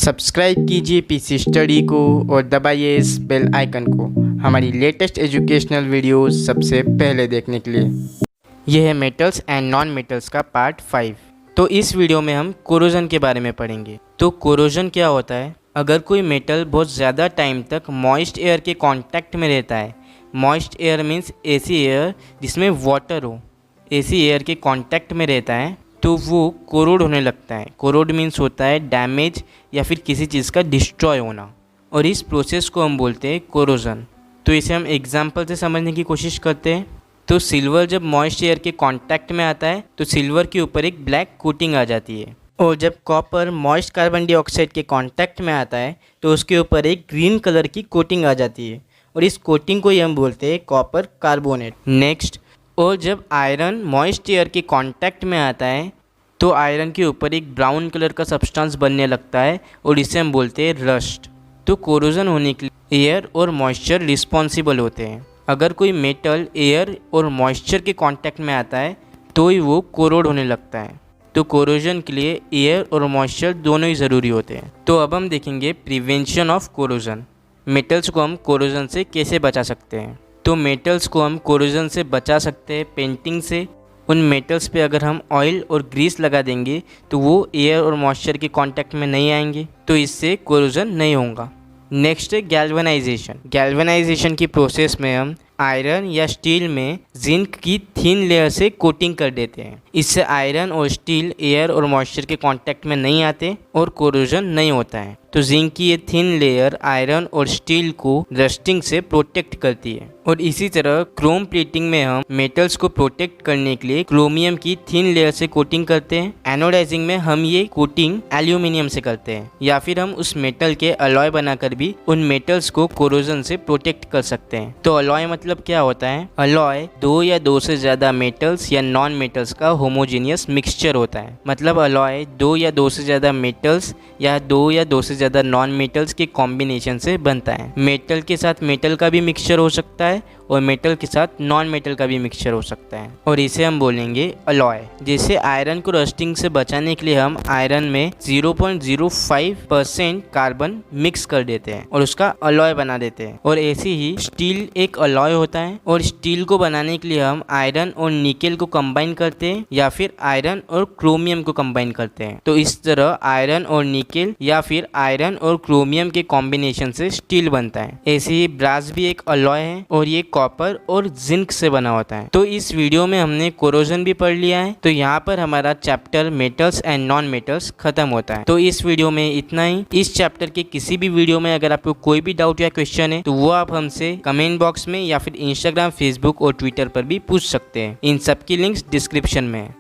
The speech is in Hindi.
सब्सक्राइब कीजिए पीसी स्टडी को और दबाइए इस बेल आइकन को हमारी लेटेस्ट एजुकेशनल वीडियोस सबसे पहले देखने के लिए। यह है मेटल्स एंड नॉन मेटल्स का पार्ट 5। तो इस वीडियो में हम कोरोजन के बारे में पढ़ेंगे। तो कोरोजन क्या होता है? अगर कोई मेटल बहुत ज़्यादा टाइम तक मॉइस्ट एयर के कांटेक्ट में रहता है, मॉइस्ट एयर मीन्स ऐसी एयर जिसमें वाटर हो, ऐसी एयर के कांटेक्ट में रहता है तो वो कोरोड होने लगता है। कोरोड मीन्स होता है डैमेज या फिर किसी चीज़ का डिस्ट्रॉय होना, और इस प्रोसेस को हम बोलते हैं कोरोजन। तो इसे हम एग्जांपल से समझने की कोशिश करते हैं। तो सिल्वर जब मॉइस्ट एयर के कांटेक्ट में आता है तो सिल्वर के ऊपर एक ब्लैक कोटिंग आ जाती है, और जब कॉपर मॉइस्ट कार्बन डाइऑक्साइड के कांटेक्ट में आता है तो उसके ऊपर एक ग्रीन कलर की कोटिंग आ जाती है, और इस कोटिंग को ही हम बोलते हैं कॉपर कार्बोनेट। नेक्स्ट, और जब आयरन मॉइस्ट एयर के कांटेक्ट में आता है तो आयरन के ऊपर एक ब्राउन कलर का सब्सटेंस बनने लगता है, और इसे हम बोलते हैं रस्ट। तो कोरोजन होने के लिए एयर और मॉइस्चर रिस्पॉन्सिबल होते हैं। अगर कोई मेटल एयर और मॉइस्चर के कांटेक्ट में आता है तो ही वो कोरोड होने लगता है। तो कोरोजन के लिए एयर और मॉइस्चर दोनों ही ज़रूरी होते हैं। तो अब हम देखेंगे प्रिवेंशन ऑफ कोरोजन। मेटल्स को हम कोरोजन से कैसे बचा सकते हैं? तो मेटल्स को हम कोरोजन से बचा सकते हैं पेंटिंग से। उन मेटल्स पे अगर हम ऑयल और ग्रीस लगा देंगे तो वो एयर और मॉइस्चर के कांटेक्ट में नहीं आएंगे, तो इससे कोरोजन नहीं होगा। नेक्स्ट है गैल्वेनाइजेशन। गैल्वेनाइजेशन की प्रोसेस में हम आयरन या स्टील में जिंक की थिन लेयर से कोटिंग कर देते हैं। इससे आयरन और स्टील एयर और मॉइस्चर के कांटेक्ट में नहीं आते और कोरोजन नहीं होता है। तो जिंक की ये थिन लेयर आयरन और स्टील को रस्टिंग से प्रोटेक्ट करती है। और इसी तरह क्रोम प्लेटिंग में हम मेटल्स को प्रोटेक्ट करने के लिए क्रोमियम की थिन लेयर से कोटिंग करते हैं। एनोडाइजिंग में हम ये कोटिंग एल्यूमिनियम से करते हैं, या फिर हम उस मेटल के अलॉय बनाकर भी उन मेटल्स को कोरोजन से प्रोटेक्ट कर सकते हैं। तो अलॉय मतलब क्या होता है? अलॉय दो या दो से ज्यादा मेटल्स या नॉन मेटल्स का होमोजेनियस मिक्सचर होता है। मतलब अलॉय दो या दो से ज्यादा मेटल्स या दो या दो से ज्यादा नॉन मेटल्स के कॉम्बिनेशन से बनता है। मेटल के साथ मेटल का भी मिक्सचर हो सकता है और मेटल के साथ नॉन मेटल का भी मिक्सचर हो सकता है, और इसे हम बोलेंगे अलॉय। जैसे आयरन को रस्टिंग से बचाने के लिए हम आयरन में 0.05% कार्बन मिक्स कर देते हैं और उसका अलॉय बना देते हैं। और ऐसे ही स्टील एक अलॉय होता है, और स्टील को बनाने के लिए हम आयरन और निकेल को कंबाइन करते हैं या फिर आयरन और क्रोमियम को कंबाइन करते हैं। तो इस तरह आयरन और निकेल या फिर आयरन और क्रोमियम के कॉम्बिनेशन से स्टील बनता है। ऐसे ही ब्रास भी एक अलॉय है, और ये कॉपर और जिंक से बना होता है। तो इस वीडियो में हमने कोरोजन भी पढ़ लिया है। तो यहाँ पर हमारा chapter metals and non metals खत्म होता है। तो इस वीडियो में इतना ही। इस चैप्टर के किसी भी वीडियो में अगर आपको कोई भी डाउट या क्वेश्चन है तो वो आप हमसे कमेंट बॉक्स में या फिर इंस्टाग्राम, फेसबुक और ट्विटर पर भी पूछ सकते हैं। इन सब की लिंक्स डिस्क्रिप्शन में है।